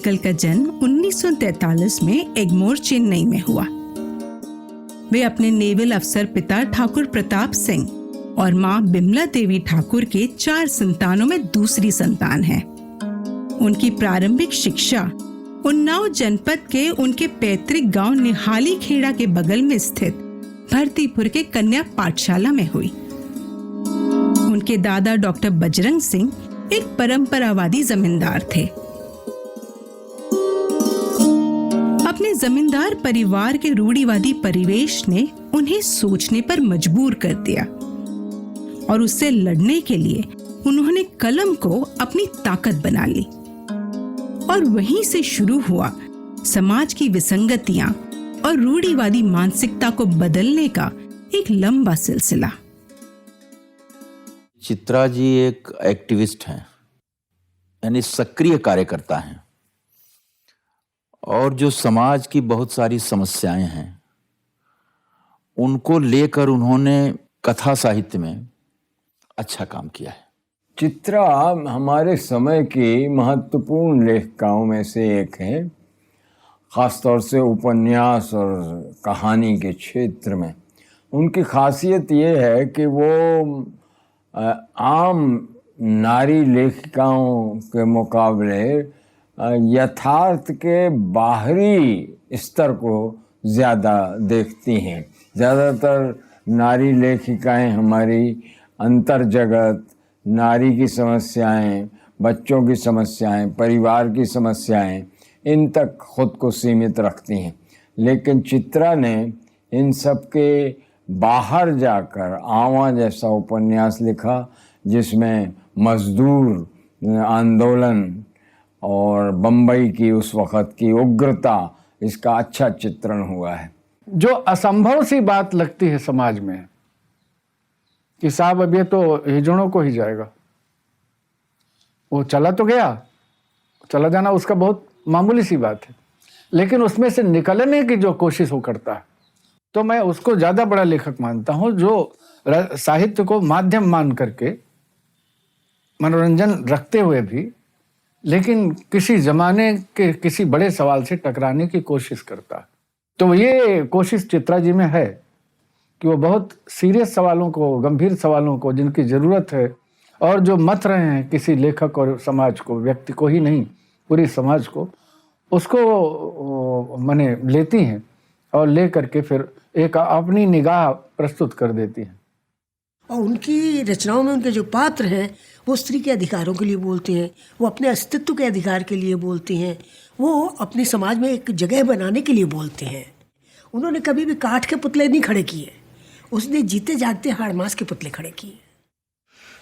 Uncle का जन्म 1943 में एग्मोर, चेन्नई में हुआ। वे अपने नेवल अफसर पिता ठाकुर प्रताप सिंह और मां बिमला देवी ठाकुर के 4 संतानों में दूसरी संतान हैं। उनकी प्रारंभिक शिक्षा उन्नाव जनपद के उनके पैतृक गांव निहाली खेड़ा के बगल में स्थित भरतीपुर के कन्या पाठशाला में हुई। उनके दादा डॉक्टर बजरंग सिंह एक परंपरावादी जमींदार थे। अपने जमींदार परिवार के रूढ़िवादी परिवेश ने उन्हें सोचने पर मजबूर कर दिया और उससे लड़ने के लिए उन्होंने कलम को अपनी ताकत बना ली। और वहीं से शुरू हुआ समाज की विसंगतियां और रूढ़िवादी मानसिकता को बदलने का एक लंबा सिलसिला। चित्रा जी एक एक्टिविस्ट हैं, यानी सक्रिय कार्यकर्ता हैं, और जो समाज की बहुत सारी समस्याएं हैं उनको लेकर उन्होंने कथा साहित्य में अच्छा काम किया है। चित्रा हमारे समय की महत्वपूर्ण लेखिकाओं में से एक है, ख़ासतौर से उपन्यास और कहानी के क्षेत्र में। उनकी खासियत ये है कि वो आम नारी लेखिकाओं के मुकाबले यथार्थ के बाहरी स्तर को ज़्यादा देखती हैं। ज़्यादातर नारी लेखिकाएं हमारी अंतर जगत, नारी की समस्याएं, बच्चों की समस्याएं, परिवार की समस्याएं, इन तक खुद को सीमित रखती हैं। लेकिन चित्रा ने इन सब के बाहर जाकर आवा जैसा उपन्यास लिखा, जिसमें मजदूर आंदोलन और बम्बई की उस वक़्त की उग्रता, इसका अच्छा चित्रण हुआ है। जो असंभव सी बात लगती है समाज में कि साहब अब ये तो हिजड़ों को ही जाएगा, वो चला तो गया, चला जाना उसका बहुत मामूली सी बात है, लेकिन उसमें से निकलने की जो कोशिश वो करता है, तो मैं उसको ज़्यादा बड़ा लेखक मानता हूँ, जो साहित्य को माध्यम मान करके मनोरंजन रखते हुए भी लेकिन किसी ज़माने के किसी बड़े सवाल से टकराने की कोशिश करता है। तो ये कोशिश चित्रा जी में है कि वो बहुत सीरियस सवालों को, गंभीर सवालों को, जिनकी ज़रूरत है और जो मथ रहे हैं किसी लेखक और समाज को, व्यक्ति को ही नहीं पूरी समाज को, उसको माने लेती हैं और ले करके फिर एक अपनी निगाह प्रस्तुत कर देती हैं। और उनकी रचनाओं में उनके जो पात्र हैं वो स्त्री के अधिकारों के लिए बोलते हैं, वो अपने अस्तित्व के अधिकार के लिए बोलते हैं, वो अपने समाज में एक जगह बनाने के लिए बोलते हैं। उन्होंने कभी भी काठ के पुतले नहीं खड़े किए, उसने जीते जागते हाड़ मास के पुतले खड़े किए।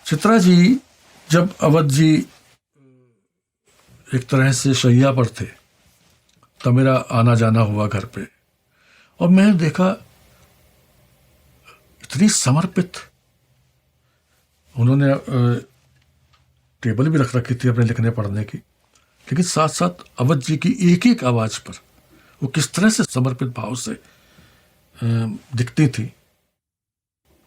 चित्रा जी जब अवध जी एक तरह से शैया पर थे तब मेरा आना जाना हुआ घर पे, और मैंने देखा इतनी समर्पित, उन्होंने टेबल भी रख रखी थी अपने लिखने पढ़ने की, लेकिन साथ साथ अवध जी की एक एक आवाज़ पर वो किस तरह से समर्पित भाव से दिखती थी।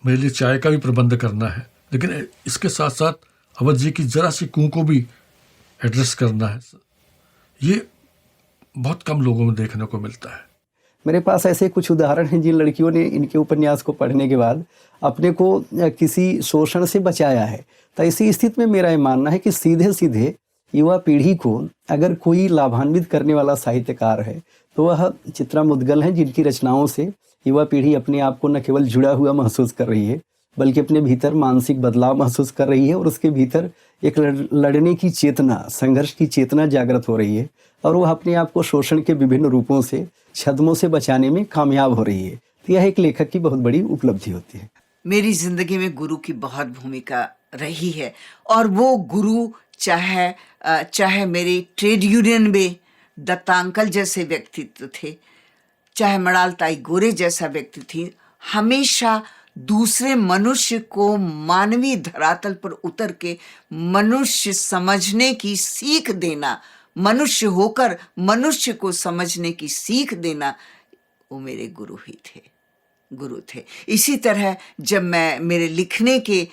मेरे लिए चाय का भी प्रबंध करना है, लेकिन इसके साथ साथ अवध जी की जरा सी कू को भी एड्रेस करना है, ये बहुत कम लोगों में देखने को मिलता है। मेरे पास ऐसे कुछ उदाहरण हैं जिन लड़कियों ने इनके उपन्यास को पढ़ने के बाद अपने को किसी शोषण से बचाया है। तो ऐसी स्थिति में मेरा ये मानना है कि सीधे सीधे युवा पीढ़ी को अगर कोई लाभान्वित करने वाला साहित्यकार है तो वह चित्रा मुद्गल हैं, जिनकी रचनाओं से युवा पीढ़ी अपने आप को न केवल जुड़ा हुआ महसूस कर रही है बल्कि अपने भीतर मानसिक बदलाव महसूस कर रही है और उसके भीतर एक लड़ने की चेतना, संघर्ष की चेतना जागृत हो रही है और वह अपने आप को शोषण के विभिन्न रूपों से, छद्मों से बचाने में कामयाब हो रही है। तो यह एक लेखक की बहुत बड़ी उपलब्धि होती है। मेरी जिंदगी में गुरु की बहुत भूमिका रही है, और वो गुरु चाहे मेरी ट्रेड यूनियन में दत्ता अंकल जैसे व्यक्तित्व थे, चाहे मड़ाल ताई गोरे जैसा व्यक्ति थी, हमेशा दूसरे मनुष्य को मानवीय धरातल पर उतर के मनुष्य समझने की सीख देना, मनुष्य होकर मनुष्य को समझने की सीख देना, वो मेरे गुरु ही थे। गुरु थे। इसी तरह जब मैं मेरे लिखने के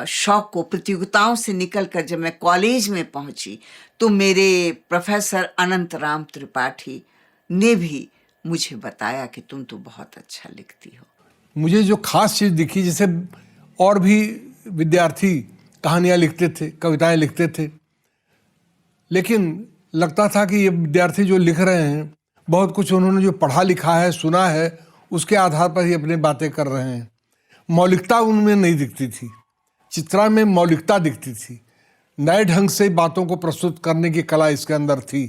शौक को प्रतियोगिताओं से निकलकर जब मैं कॉलेज में पहुंची तो मेरे प्रोफेसर अनंत राम त्रिपाठी ने भी मुझे बताया कि तुम तो बहुत अच्छा लिखती हो। मुझे जो खास चीज़ दिखी, जैसे और भी विद्यार्थी कहानियाँ लिखते थे, कविताएं लिखते थे, लेकिन लगता था कि ये विद्यार्थी जो लिख रहे हैं बहुत कुछ उन्होंने जो पढ़ा लिखा है, सुना है, उसके आधार पर ही अपनी बातें कर रहे हैं। मौलिकता उनमें नहीं दिखती थी। चित्रा में मौलिकता दिखती थी, नए ढंग से बातों को प्रस्तुत करने की कला इसके अंदर थी।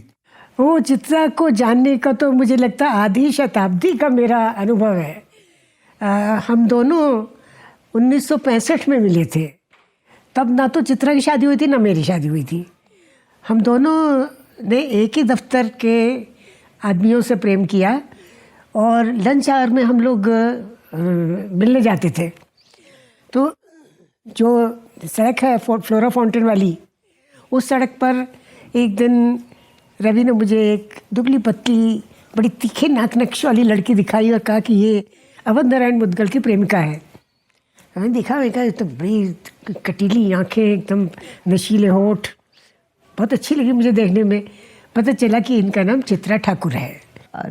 वो चित्रा को जानने का तो मुझे लगता है आधी शताब्दी का मेरा अनुभव है। हम दोनों 1965 में मिले थे। तब ना तो चित्रा की शादी हुई थी ना मेरी शादी हुई थी। हम दोनों ने एक ही दफ्तर के आदमियों से प्रेम किया और लंच आवर में हम लोग मिलने जाते थे। तो जो सड़क है फ्लोरा फाउंटेन वाली, उस सड़क पर एक दिन रवि ने मुझे एक दुबली पतली बड़ी तीखे नाक नक्श वाली लड़की दिखाई और कहा कि ये अवध नारायण मुद्गल की प्रेमिका है। मैंने देखा, मैं कहा तो बड़ी कटीली आंखें, एकदम नशीले होठ, बहुत अच्छी लगी मुझे देखने में। पता चला कि इनका नाम चित्रा ठाकुर है।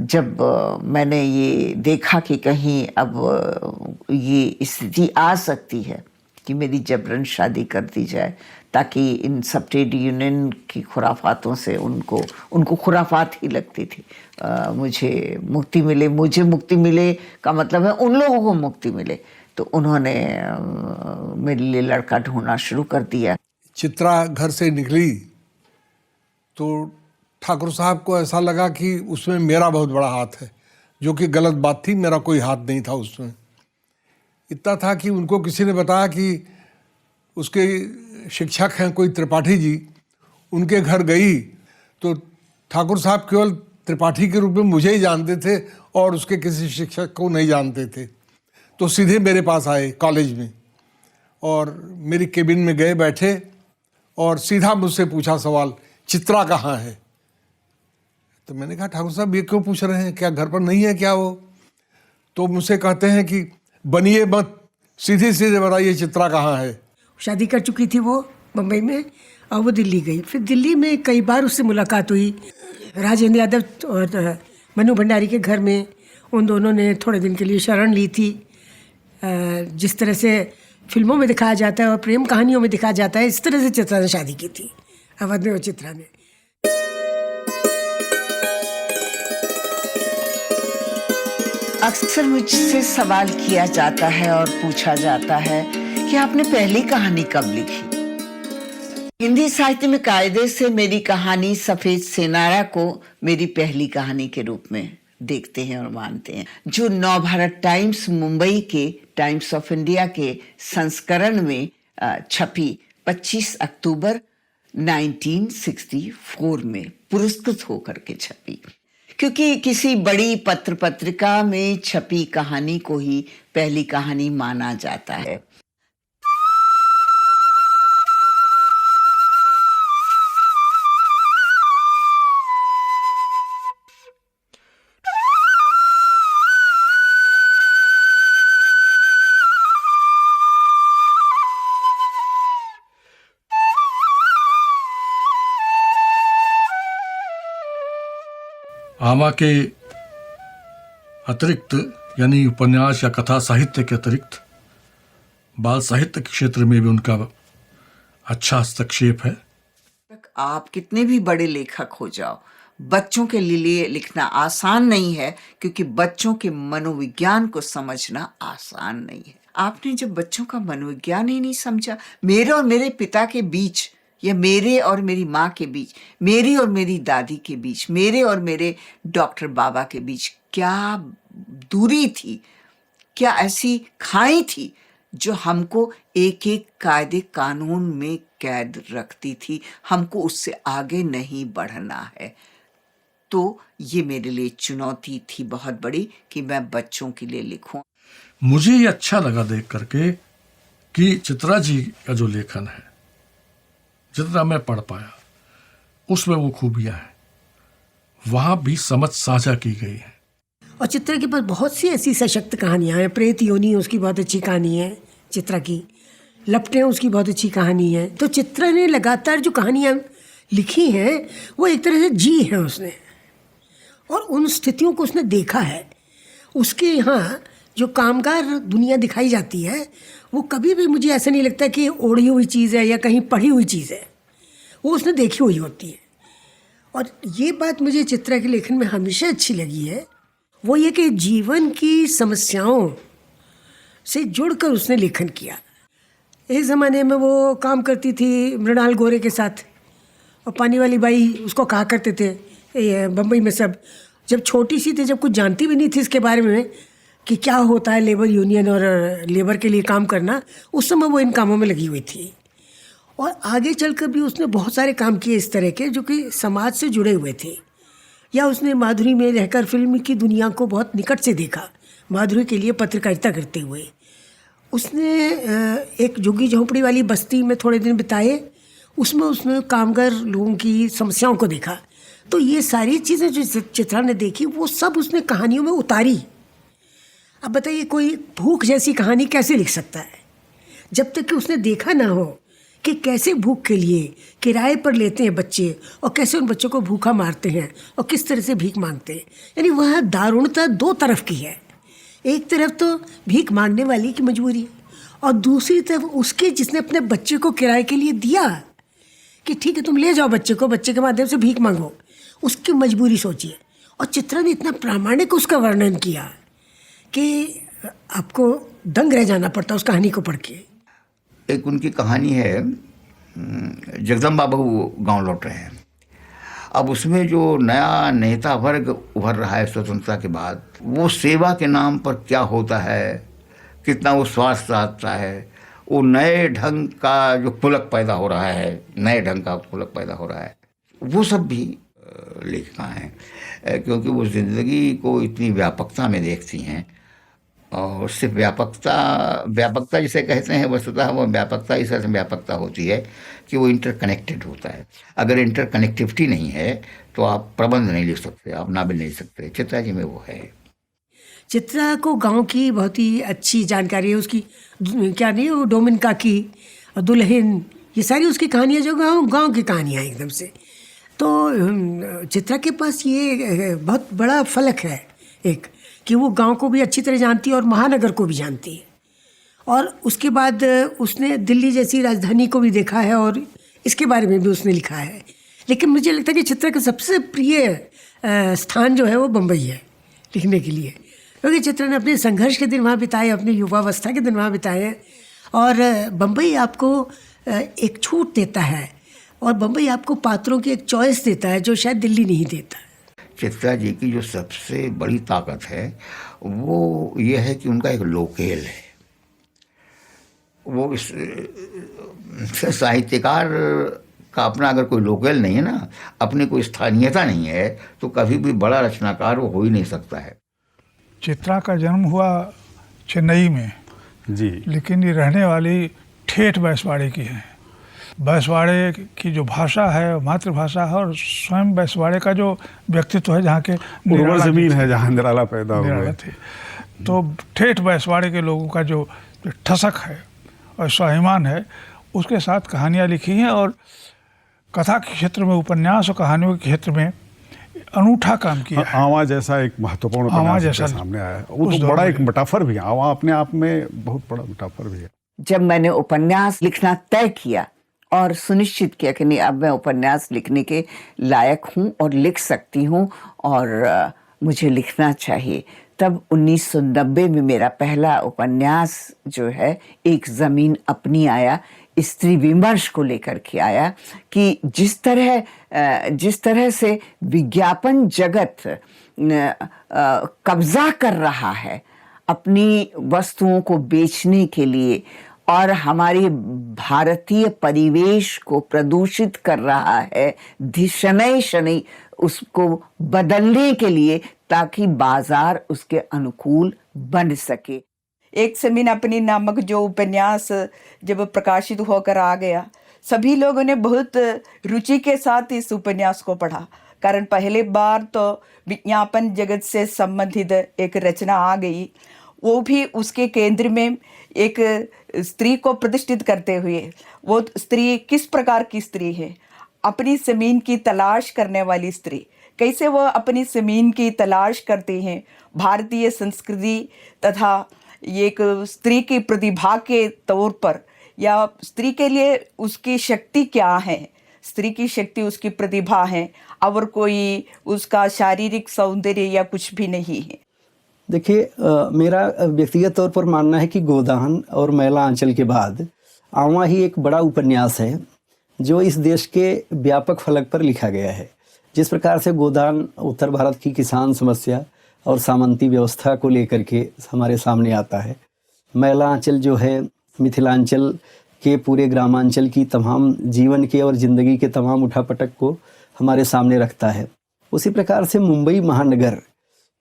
जब मैंने ये देखा कि कहीं अब ये स्थिति आ सकती है कि मेरी जबरन शादी कर दी जाए ताकि इन सब ट्रेड यूनियन की खुराफातों से उनको खुराफात ही लगती थी, मुझे मुक्ति मिले का मतलब है उन लोगों को मुक्ति मिले, तो उन्होंने मेरे लिए लड़का ढूंढना शुरू कर दिया। चित्रा घर से निकली तो ठाकुर साहब को ऐसा लगा कि उसमें मेरा बहुत बड़ा हाथ है, जो कि गलत बात थी। मेरा कोई हाथ नहीं था उसमें। इतना था कि उनको किसी ने बताया कि उसके शिक्षक हैं कोई त्रिपाठी जी, उनके घर गई तो ठाकुर साहब केवल त्रिपाठी के रूप में मुझे ही जानते थे और उसके किसी शिक्षक को नहीं जानते थे। तो सीधे मेरे पास आए कॉलेज में और मेरी केबिन में गए, बैठे और सीधा मुझसे पूछा सवाल, चित्रा कहाँ है? तो मैंने कहा ठाकुर साहब ये क्यों पूछ रहे हैं, क्या घर पर नहीं है क्या वो? तो मुझसे कहते हैं कि बनिए मत, सीधे सीधे बताइए चित्रा कहाँ है। शादी कर चुकी थी वो मुंबई में और वो दिल्ली गई। फिर दिल्ली में कई बार उससे मुलाकात हुई। राजेंद्र यादव और मनु भंडारी के घर में उन दोनों ने थोड़े दिन के लिए शरण ली थी। जिस तरह से फिल्मों में दिखाया जाता है और प्रेम कहानियों में दिखाया जाता है, इस तरह से चित्रा ने शादी की थी अवध में और चित्रा ने। अक्सर मुझसे सवाल किया जाता है और पूछा जाता है कि आपने पहली कहानी कब लिखी। हिंदी साहित्य में कायदे से मेरी कहानी सफेद सेनारा को मेरी पहली कहानी के रूप में देखते हैं और मानते हैं, जो नवभारत टाइम्स मुंबई के टाइम्स ऑफ इंडिया के संस्करण में छपी 25 अक्टूबर 1964 में पुरस्कृत होकर के छपी। क्योंकि किसी बड़ी पत्र पत्रिका में छपी कहानी को ही पहली कहानी माना जाता है। आमा के अतिरिक्त यानी उपन्यास या कथा साहित्य के अतिरिक्त बाल साहित्य के क्षेत्र में भी उनका अच्छा हस्तक्षेप है। आप कितने भी बड़े लेखक हो जाओ, बच्चों के लिए लिखना आसान नहीं है, क्योंकि बच्चों के मनोविज्ञान को समझना आसान नहीं है। आपने जब बच्चों का मनोविज्ञान ही नहीं समझा, मेरे और मेरे पिता के बीच या मेरे और मेरी माँ के बीच, मेरी और मेरी दादी के बीच, मेरे और मेरे डॉक्टर बाबा के बीच क्या दूरी थी, क्या ऐसी खाई थी जो हमको एक एक कायदे कानून में कैद रखती थी। हमको उससे आगे नहीं बढ़ना है। तो ये मेरे लिए चुनौती थी बहुत बड़ी कि मैं बच्चों के लिए लिखूं। मुझे ये अच्छा लगा देख करके कि चित्रा जी का जो लेखन है, जितना मैं पढ़ पाया उसमें वो खूबियां हैं, वहां भी समझ साझा की गई है। और चित्रा के पास बहुत सी ऐसी सशक्त कहानियाँ हैं। प्रेत योनि उसकी बहुत अच्छी कहानी है चित्रा की, लपटें उसकी बहुत अच्छी कहानी है। तो चित्रा ने लगातार जो कहानियाँ लिखी हैं वो एक तरह से जी है उसने, और उन स्थितियों को उसने देखा है। उसके यहाँ जो कामगार दुनिया दिखाई जाती है वो कभी भी मुझे ऐसा नहीं लगता कि ओढ़ी हुई चीज़ है या कहीं पढ़ी हुई चीज़ है, वो उसने देखी हुई होती है। और ये बात मुझे चित्रा के लेखन में हमेशा अच्छी लगी है, वो ये कि जीवन की समस्याओं से जुड़कर उसने लेखन किया। एक ज़माने में वो काम करती थी मृणाल गोरे के साथ, और पानी वाली बाई उसको कहा करते थे बम्बई में सब, जब छोटी सी थी, जब कुछ जानती भी नहीं थी इसके बारे में कि क्या होता है लेबर यूनियन और लेबर के लिए काम करना, उस समय वो इन कामों में लगी हुई थी। और आगे चलकर भी उसने बहुत सारे काम किए इस तरह के जो कि समाज से जुड़े हुए थे। या उसने माधुरी में रहकर फिल्म की दुनिया को बहुत निकट से देखा, माधुरी के लिए पत्रकारिता करते हुए। उसने एक झुग्गी झोंपड़ी वाली बस्ती में थोड़े दिन बिताए, उसमें उसने कामगार लोगों की समस्याओं को देखा। तो ये सारी चीज़ें जो चित्रा ने देखी वो सब उसने कहानियों में उतारी। अब बताइए कोई भूख जैसी कहानी कैसे लिख सकता है जब तक कि उसने देखा ना हो कि कैसे भूख के लिए किराए पर लेते हैं बच्चे और कैसे उन बच्चों को भूखा मारते हैं और किस तरह से भीख मांगते हैं। यानी वह दारुणता दो तरफ की है, एक तरफ तो भीख मांगने वाले की मजबूरी और दूसरी तरफ उसके जिसने अपने बच्चे को किराए के लिए दिया कि ठीक है तुम ले जाओ बच्चे को, बच्चे के माध्यम से भीख मांगो, उसकी मजबूरी सोचिए। और चित्रा ने इतना प्रामाणिक उसका वर्णन किया कि आपको दंग रह जाना पड़ता उस कहानी को पढ़ के। एक उनकी कहानी है, जगदम्बा बहू गांव लौट रहे हैं। अब उसमें जो नया नेता वर्ग उभर रहा है स्वतंत्रता के बाद, वो सेवा के नाम पर क्या होता है, कितना वो स्वार्थ साधता है, वो नए ढंग का जो पुलक पैदा हो रहा है, नए ढंग का पुलक पैदा हो रहा है, वो सब भी लेखिका हैं, क्योंकि वो ज़िंदगी को इतनी व्यापकता में देखती हैं। और सिर्फ व्यापकता जिसे कहते हैं, वस्तुतः वो व्यापकता इस तरह से व्यापकता होती है कि वो इंटरकनेक्टेड होता है। अगर इंटरकनेक्टिविटी नहीं है तो आप प्रबंध नहीं लिख सकते, आप नावल नहीं लिख सकते। चित्रा जी में वो है। चित्रा को गांव की बहुत ही अच्छी जानकारी है उसकी, क्या नहीं वो डोमिनका की और दुल्हन, ये सारी उसकी कहानियाँ जो गांव की कहानियाँ एकदम से। तो चित्रा के पास ये बहुत बड़ा फलक है एक, कि वो गांव को भी अच्छी तरह जानती है और महानगर को भी जानती है। और उसके बाद उसने दिल्ली जैसी राजधानी को भी देखा है और इसके बारे में भी उसने लिखा है। लेकिन मुझे लगता है कि चित्रा का सबसे प्रिय स्थान जो है वो बम्बई है लिखने के लिए, क्योंकि चित्रा ने अपने संघर्ष के दिन वहाँ बिताए, अपने युवावस्था के दिन वहाँ बिताए। और बम्बई आपको एक छूट देता है और बम्बई आपको पात्रों की एक चॉइस देता है जो शायद दिल्ली नहीं देता। चित्रा जी की जो सबसे बड़ी ताकत है वो ये है कि उनका एक लोकेल है। वो इस साहित्यकार का अपना अगर कोई लोकेल नहीं है ना, अपनी कोई स्थानीयता नहीं है, तो कभी भी बड़ा रचनाकार वो हो ही नहीं सकता है। चित्रा का जन्म हुआ चेन्नई में जी, लेकिन ये रहने वाली ठेठ बैसवाड़े की है। बैसवाड़े की जो भाषा है मातृभाषा है, और स्वयं बैसवाड़े का जो व्यक्तित्व है, जहाँ के उर्वर जमीन है जहाँ निराला पैदा हुआ थे, तो ठेठ बैसवाड़े के लोगों का जो ठसक है और स्वाभिमान है, उसके साथ कहानियाँ लिखी हैं। और कथा के क्षेत्र में, उपन्यास और कहानियों के क्षेत्र में अनूठा काम किया है। आवा जैसा एक महत्वपूर्ण उपन्यास सामने आया है, वो तो बड़ा एक मेटाफर भी है। आवा अपने आप में बहुत बड़ा मेटाफर भी है। जब मैंने उपन्यास लिखना तय किया और सुनिश्चित किया कि नहीं अब मैं उपन्यास लिखने के लायक हूँ और लिख सकती हूँ और मुझे लिखना चाहिए, तब 1990 में मेरा पहला उपन्यास जो है एक ज़मीन अपनी आया। स्त्री विमर्श को लेकर के आया कि जिस तरह से विज्ञापन जगत कब्जा कर रहा है अपनी वस्तुओं को बेचने के लिए और हमारी भारतीय परिवेश को प्रदूषित कर रहा है शनै शनै उसको बदलने के लिए, ताकि बाजार उसके अनुकूल बन सके। एक ज़मीन अपनी नामक जो उपन्यास जब प्रकाशित होकर आ गया, सभी लोगों ने बहुत रुचि के साथ इस उपन्यास को पढ़ा। कारण पहले बार तो विज्ञापन जगत से संबंधित एक रचना आ गई, वो भी उसके केंद्र में एक स्त्री को प्रतिष्ठित करते हुए। वो स्त्री किस प्रकार की स्त्री है, अपनी ज़मीन की तलाश करने वाली स्त्री, कैसे वह अपनी ज़मीन की तलाश करती हैं, भारतीय संस्कृति तथा एक स्त्री की प्रतिभा के तौर पर, या स्त्री के लिए उसकी शक्ति क्या है, स्त्री की शक्ति उसकी प्रतिभा है और कोई उसका शारीरिक सौंदर्य या कुछ भी नहीं है। देखिए, मेरा व्यक्तिगत तौर पर मानना है कि गोदान और मैला आंचल के बाद आवा ही एक बड़ा उपन्यास है जो इस देश के व्यापक फलक पर लिखा गया है। जिस प्रकार से गोदान उत्तर भारत की किसान समस्या और सामंती व्यवस्था को लेकर के हमारे सामने आता है, मैला आंचल जो है मिथिलांचल के पूरे ग्रामांचल की तमाम जीवन के और ज़िंदगी के तमाम उठापटक को हमारे सामने रखता है, उसी प्रकार से मुंबई महानगर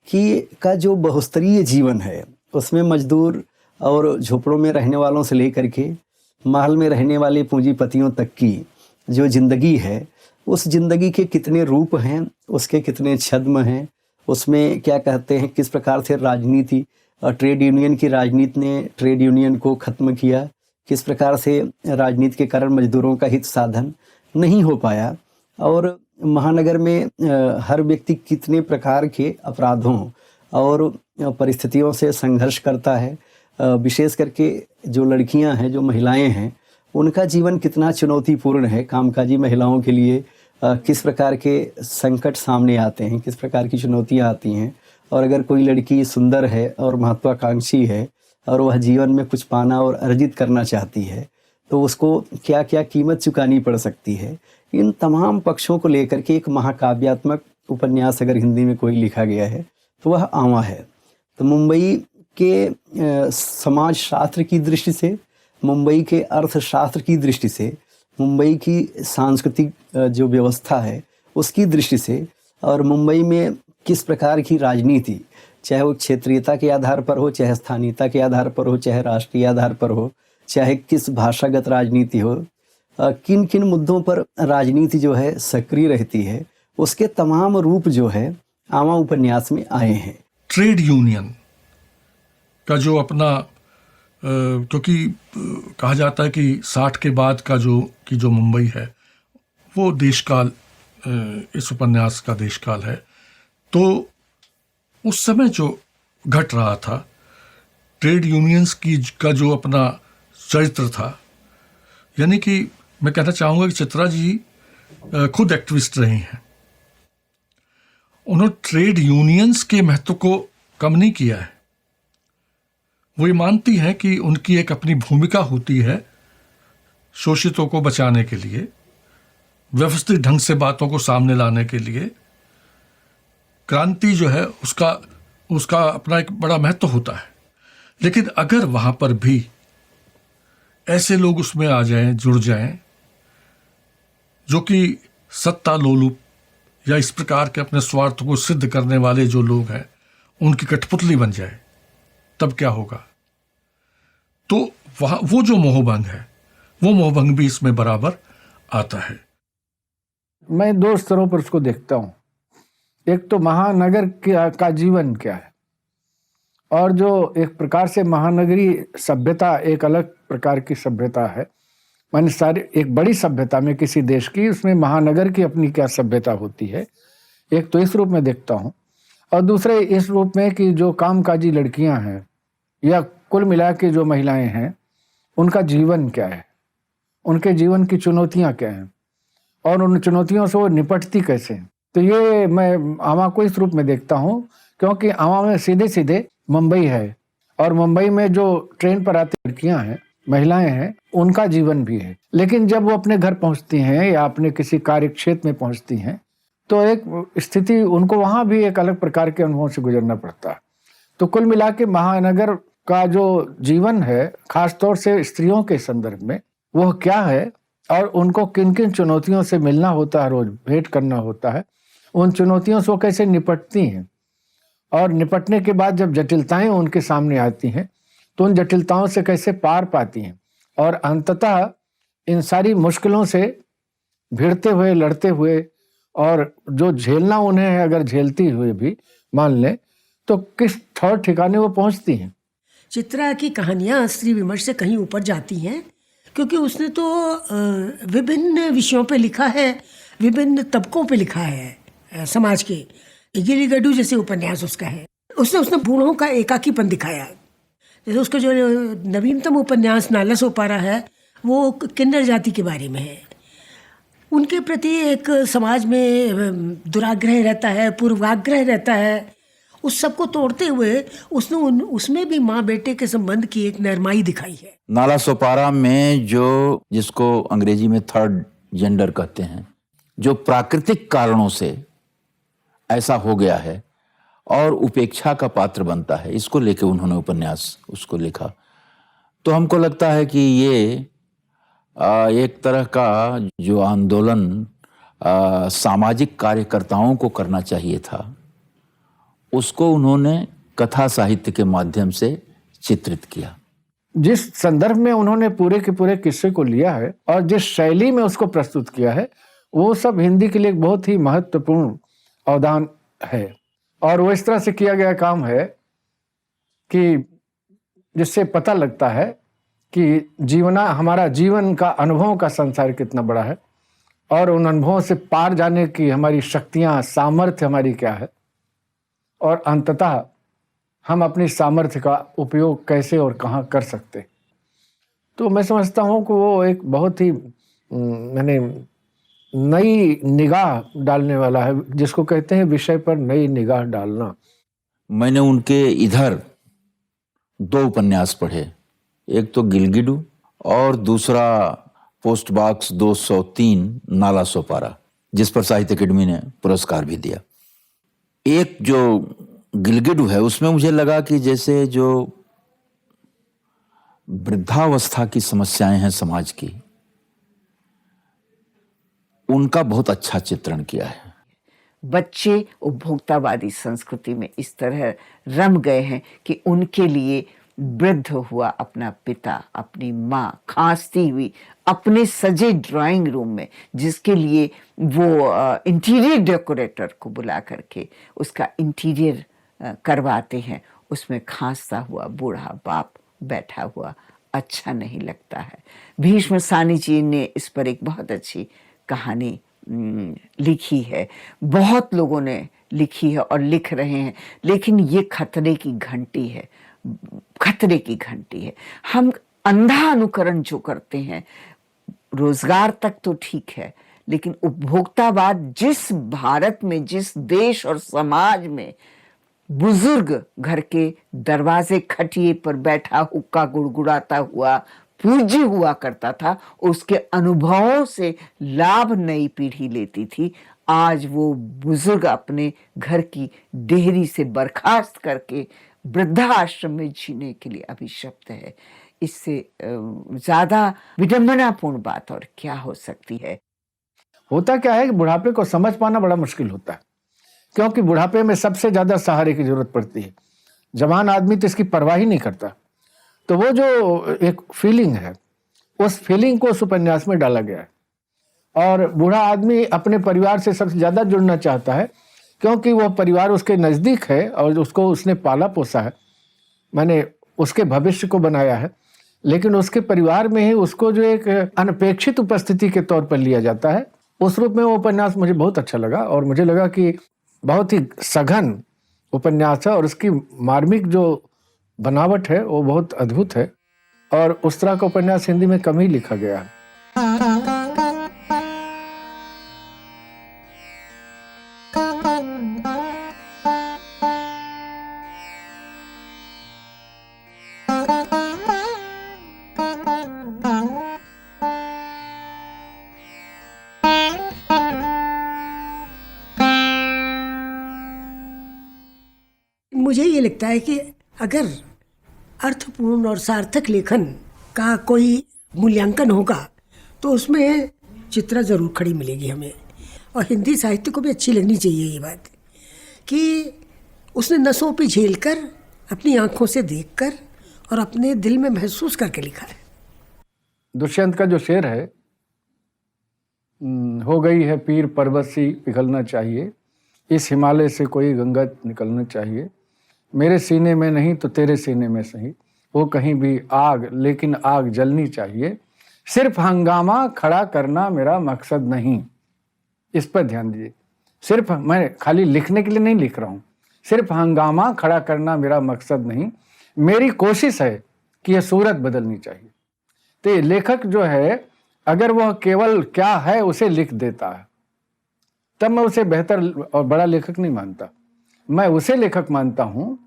की का जो बहुस्तरीय जीवन है उसमें मजदूर और झोपड़ों में रहने वालों से लेकर के महल में रहने वाले पूंजीपतियों तक की जो ज़िंदगी है, उस ज़िंदगी के कितने रूप हैं, उसके कितने छद्म हैं, उसमें क्या कहते हैं, किस प्रकार से राजनीति और ट्रेड यूनियन की राजनीति ने ट्रेड यूनियन को ख़त्म किया, किस प्रकार से राजनीति के कारण मजदूरों का हित साधन नहीं हो पाया, और महानगर में हर व्यक्ति कितने प्रकार के अपराधों और परिस्थितियों से संघर्ष करता है। विशेष करके जो लड़कियां हैं, जो महिलाएं हैं, उनका जीवन कितना चुनौतीपूर्ण है। कामकाजी महिलाओं के लिए किस प्रकार के संकट सामने आते हैं, किस प्रकार की चुनौतियां आती हैं, और अगर कोई लड़की सुंदर है और महत्वाकांक्षी है और वह जीवन में कुछ पाना और अर्जित करना चाहती है तो उसको क्या क्या कीमत चुकानी पड़ सकती है। इन तमाम पक्षों को लेकर के एक महाकाव्यात्मक उपन्यास अगर हिंदी में कोई लिखा गया है तो वह आवा है। तो मुंबई के समाज शास्त्र की दृष्टि से, मुंबई के अर्थशास्त्र की दृष्टि से, मुंबई की सांस्कृतिक जो व्यवस्था है उसकी दृष्टि से, और मुंबई में किस प्रकार की राजनीति, चाहे वो क्षेत्रीयता के आधार पर हो, चाहे स्थानीयता के आधार पर हो, चाहे राष्ट्रीय आधार पर हो, चाहे किस भाषागत राजनीति हो, किन किन मुद्दों पर राजनीति जो है सक्रिय रहती है, उसके तमाम रूप जो है आवा उपन्यास में आए हैं। ट्रेड यूनियन का जो अपना क्योंकि कहा जाता है कि 60 के बाद का जो मुंबई है वो देशकाल, इस उपन्यास का देशकाल है। तो उस समय जो घट रहा था, ट्रेड यूनियंस का जो अपना चरित्र था, यानी कि मैं कहना चाहूँगा कि चित्रा जी खुद एक्टिविस्ट रही हैं। उन्होंने ट्रेड यूनियंस के महत्व को कम नहीं किया है। वो ये मानती हैं कि उनकी एक अपनी भूमिका होती है शोषितों को बचाने के लिए, व्यवस्थित ढंग से बातों को सामने लाने के लिए। क्रांति जो है उसका अपना एक बड़ा महत्व होता है। लेकिन अगर वहाँ पर भी ऐसे लोग उसमें आ जाएं, जुड़ जाएं, जो कि सत्ता लोलुप या इस प्रकार के अपने स्वार्थ को सिद्ध करने वाले जो लोग हैं उनकी कठपुतली बन जाए, तब क्या होगा। तो वहाँ वो जो मोहभंग है, वो मोहभंग भी इसमें बराबर आता है। मैं दो स्तरों पर उसको देखता हूँ। एक तो महानगर का जीवन क्या है, और जो एक प्रकार से महानगरी सभ्यता एक अलग प्रकार की सभ्यता है। मैंने सारी एक बड़ी सभ्यता में किसी देश की, उसमें महानगर की अपनी क्या सभ्यता होती है, एक तो इस रूप में देखता हूँ। और दूसरे इस रूप में कि जो कामकाजी लड़कियां हैं या कुल मिला के जो महिलाएं हैं, उनका जीवन क्या है, उनके जीवन की चुनौतियां क्या हैं, और उन चुनौतियों से वो निपटती कैसे हैं। तो ये मैं आवा को इस रूप में देखता हूँ, क्योंकि आवा में सीधे सीधे मुंबई है, और मुंबई में जो ट्रेन पर आती लड़कियां हैं, महिलाएं हैं, उनका जीवन भी है। लेकिन जब वो अपने घर पहुंचती हैं या अपने किसी कार्य क्षेत्र में पहुंचती हैं तो एक स्थिति, उनको वहां भी एक अलग प्रकार के अनुभव से गुजरना पड़ता है। तो कुल मिला के महानगर का जो जीवन है, खासतौर से स्त्रियों के संदर्भ में, वह क्या है और उनको किन किन चुनौतियों से मिलना होता है, रोज भेंट करना होता है, उन चुनौतियों से वो कैसे निपटती हैं, और निपटने के बाद जब जटिलताएं उनके सामने आती हैं तो उन जटिलताओं से कैसे पार पाती हैं, और अंततः इन सारी मुश्किलों से भिड़ते हुए, लड़ते हुए और जो झेलना उन्हें है, अगर झेलती हुई भी मान लें, तो किस थर्ड ठिकाने वो पहुंचती हैं। चित्रा की कहानियाँ स्त्री विमर्श से कहीं ऊपर जाती हैं, क्योंकि उसने तो विभिन्न विषयों पे लिखा है, विभिन्न तबकों पे लिखा है समाज के। गिलीगड्डू जैसे उपन्यास उसका है, उसने बूढ़ों का एकाकीपन दिखाया। जैसे उसका जो नवीनतम उपन्यास नाला सोपारा है, वो किन्नर जाति के बारे में है। उनके प्रति एक समाज में दुराग्रह रहता है, पूर्वाग्रह रहता है। उस सब को तोड़ते हुए उसने उसमें भी माँ बेटे के संबंध की एक नरमाई दिखाई है। नाला सोपारा में जो, जिसको अंग्रेजी में थर्ड जेंडर कहते हैं, जो प्राकृतिक कारणों से ऐसा हो गया है और उपेक्षा का पात्र बनता है, इसको लेके उन्होंने उपन्यास उसको लिखा। तो हमको लगता है कि ये एक तरह का जो आंदोलन सामाजिक कार्यकर्ताओं को करना चाहिए था, उसको उन्होंने कथा साहित्य के माध्यम से चित्रित किया। जिस संदर्भ में उन्होंने पूरे के पूरे किस्से को लिया है और जिस शैली में उसको प्रस्तुत किया है, वो सब हिंदी के लिए एक बहुत ही महत्वपूर्ण अवदान है। और वो इस तरह से किया गया काम है कि जिससे पता लगता है कि हमारा जीवन का अनुभवों का संसार कितना बड़ा है और उन अनुभवों से पार जाने की हमारी शक्तियाँ, सामर्थ्य हमारी क्या है, और अंततः हम अपनी सामर्थ्य का उपयोग कैसे और कहाँ कर सकते। तो मैं समझता हूँ कि वो एक बहुत ही नई निगाह डालने वाला है, जिसको कहते हैं विषय पर नई निगाह डालना। मैंने उनके इधर 2 उपन्यास पढ़े, एक तो गिलगिडू और दूसरा पोस्ट बॉक्स 203 नाला सोपारा, जिस पर साहित्य अकेडमी ने पुरस्कार भी दिया। एक जो गिलगिडू है, उसमें मुझे लगा कि जैसे जो वृद्धावस्था की समस्याएं हैं समाज की, उनका बहुत अच्छा चित्रण किया है। बच्चे उपभोक्तावादी संस्कृति में इस तरह रम गए हैं कि उनके लिए वृद्ध हुआ अपना पिता, अपनी माँ खांसती हुई अपने सजे ड्राइंग रूम में, जिसके लिए वो इंटीरियर डेकोरेटर को बुला करके उसका इंटीरियर करवाते हैं, उसमें खांसता हुआ बूढ़ा बाप बैठा हुआ अच्छा नहीं लगता है। भीष्म सानी जी ने इस पर एक बहुत अच्छी कहानी लिखी है, बहुत लोगों ने लिखी है और लिख रहे हैं, लेकिन ये खतरे की घंटी है, खतरे की घंटी है। हम अंधा अनुकरण जो करते हैं, रोजगार तक तो ठीक है, लेकिन उपभोक्तावाद जिस भारत में, जिस देश और समाज में बुजुर्ग घर के दरवाजे खटिए पर बैठा हुक्का गुड़गुड़ाता हुआ पूज्य हुआ करता था, उसके अनुभवों से लाभ नई पीढ़ी लेती थी, आज वो बुजुर्ग अपने घर की देहरी से बर्खास्त करके वृद्धाश्रम में जीने के लिए अभिशप्त है। इससे ज्यादा विडंबनापूर्ण बात और क्या हो सकती है। होता क्या है कि बुढ़ापे को समझ पाना बड़ा मुश्किल होता है, क्योंकि बुढ़ापे में सबसे ज्यादा सहारे की जरूरत पड़ती है। जवान आदमी तो इसकी परवाह ही नहीं करता। तो वो जो एक फीलिंग है, उस फीलिंग को उस उपन्यास में डाला गया है। और बूढ़ा आदमी अपने परिवार से सबसे ज्यादा जुड़ना चाहता है, क्योंकि वो परिवार उसके नजदीक है और उसको उसने पाला पोसा है, मैंने उसके भविष्य को बनाया है। लेकिन उसके परिवार में ही उसको जो एक अनपेक्षित उपस्थिति के तौर पर लिया जाता है, उस रूप में वो उपन्यास मुझे बहुत अच्छा लगा। और मुझे लगा कि बहुत ही सघन उपन्यास है और उसकी मार्मिक जो बनावट है वो बहुत अद्भुत है, और उस तरह का उपन्यास हिंदी में कम ही लिखा गया है। मुझे ये लगता है कि अगर अर्थपूर्ण और सार्थक लेखन का कोई मूल्यांकन होगा तो उसमें चित्रा ज़रूर खड़ी मिलेगी हमें। और हिंदी साहित्य को भी अच्छी लगनी चाहिए ये बात कि उसने नसों पे झेल कर, अपनी आंखों से देखकर और अपने दिल में महसूस करके लिखा है। दुष्यंत का जो शेर है हो गई है पीर पर्वत सी पिघलना चाहिए, इस हिमालय से कोई गंगा निकलना चाहिए, मेरे सीने में नहीं तो तेरे सीने में सही, हो कहीं भी आग लेकिन आग जलनी चाहिए, सिर्फ हंगामा खड़ा करना मेरा मकसद नहीं। इस पर ध्यान दीजिए, सिर्फ मैं खाली लिखने के लिए नहीं लिख रहा हूँ, सिर्फ हंगामा खड़ा करना मेरा मकसद नहीं, मेरी कोशिश है कि यह सूरत बदलनी चाहिए। तो ये लेखक जो है अगर वह केवल क्या है उसे लिख देता है तब मैं उसे बेहतर और बड़ा लेखक नहीं मानता। मैं उसे लेखक मानता हूँ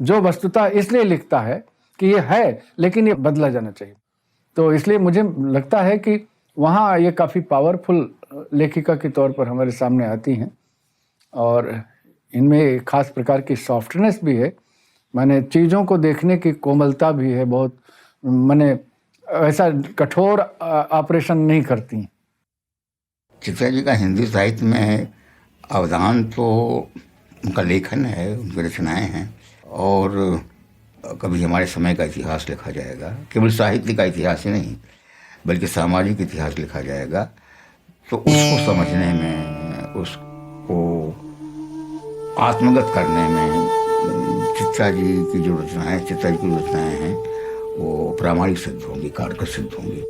जो वस्तुतः इसलिए लिखता है कि ये है लेकिन ये बदला जाना चाहिए। तो इसलिए मुझे लगता है कि वहाँ ये काफ़ी पावरफुल लेखिका के तौर पर हमारे सामने आती हैं और इनमें एक खास प्रकार की सॉफ्टनेस भी है, माने चीज़ों को देखने की कोमलता भी है, बहुत माने ऐसा कठोर ऑपरेशन नहीं करती। चित्रा जी का हिंदी साहित्य में अवदान तो उनका लेखन है, उनकी रचनाएं हैं, और कभी हमारे समय का इतिहास लिखा जाएगा, केवल साहित्य का इतिहास ही नहीं बल्कि सामाजिक इतिहास लिखा जाएगा, तो उसको समझने में, उसको आत्मगत करने में चित्रा जी की जो रचनाएं हैं वो प्रामाणिक सिद्ध होंगी, कारगर सिद्ध होंगी।